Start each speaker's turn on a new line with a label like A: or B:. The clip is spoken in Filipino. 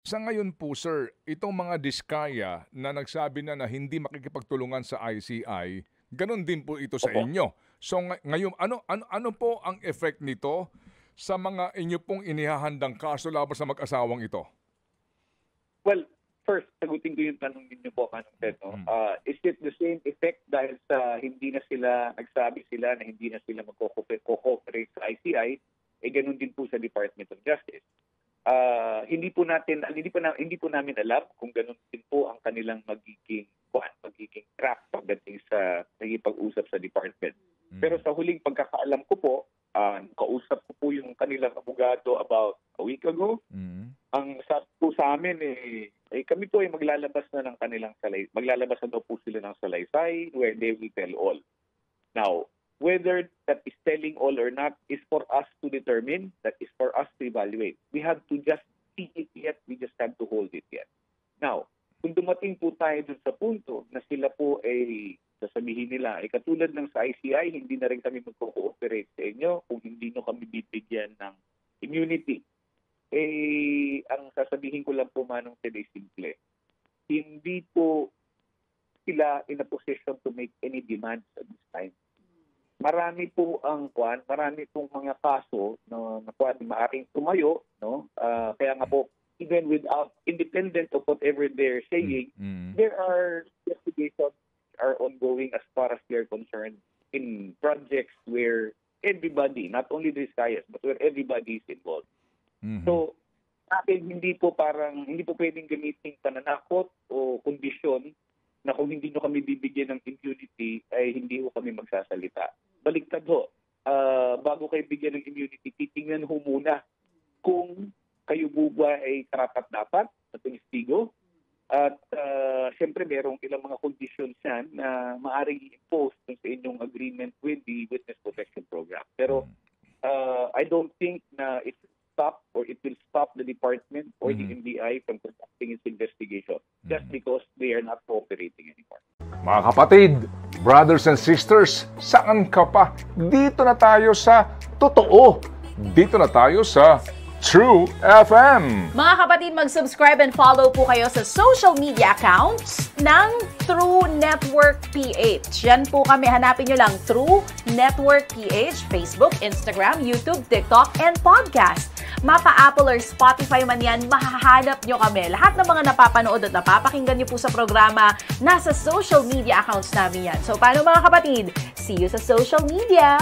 A: Sa ngayon po sir, itong mga diskaya na nagsabi na hindi makikipagtulungan sa ICI, gano'n din po ito sa
B: Opo.
A: inyo. So ngayon ano po ang effect nito sa mga inyo pong inihahandang kaso laban sa mag-asawang ito?
B: Well, first, sagutin ko yung tanong ninyo po, Manong Ted. No?
A: Mm.
B: Is it the same effect dahil sa hindi na sila, nagsabi sila na hindi na sila mag-cooperate sa ICI, ganun din po sa Department of Justice. Hindi po namin alam kung ganun din po ang kanilang magiging track pagdating sa nagipag-usap sa department. Pero sa huling pagkakaalam ko po, kausap ko po yung kanilang abogado about a week ago. Ang sabi po sa amin kami po ay maglalabas na ng kanilang maglalabas na daw po sila ng salaysay where they will tell all. Now, whether that is telling all or not is for us to determine, that is for us to evaluate. We have to just see it yet, we just have to hold it yet. Now, kung dumating po tayo dun sa punto na sila po ay sasabihin nila, katulad ng sa ICI, hindi na rin kami magko-cooperate sa inyo kung hindi nyo kami bibigyan ng immunity. Ang sasabihin ko lang po, Manong Ted, ay simple. Hindi po sila in a position to make any demands at this time. Marami pong mga kaso na maaaring tumayo, no? Kaya nga po, even without, independent of whatever they're saying, there are investigations are ongoing as far as they're concerned in projects where everybody, not only the Visayas, but where everybody is involved. So, akin hindi po pwedeng gamitin pananakot o kondisyon na kung hindi nyo kami bibigyan ng immunity, ay hindi ho kami magsasalita. Baliktad ho. Bago kayo bigyan ng immunity, titingnan ho muna kung kayo ba ay karapat-dapat sa testigo. At siyempre, merong ilang mga conditions yan na maaaring i-impose sa inyong agreement with the Witness Protection Program. Pero I don't think na it will stop the department or the NBI from conducting its investigation just because they are not cooperating anymore.
A: Mga kapatid, brothers and sisters, saan ka pa? Dito na tayo sa totoo. Dito na tayo sa True FM.
C: Mga kapatid, mag-subscribe and follow po kayo sa social media accounts ng True Network PH. Yan po kami. Hanapin nyo lang True Network PH, Facebook, Instagram, YouTube, TikTok, and podcast. Mapa Apple or Spotify man yan, mahahanap nyo kami. Lahat ng mga napapanood at napapakinggan nyo po sa programa, nasa social media accounts namin yan. So, paano mga kapatid? See you sa social media!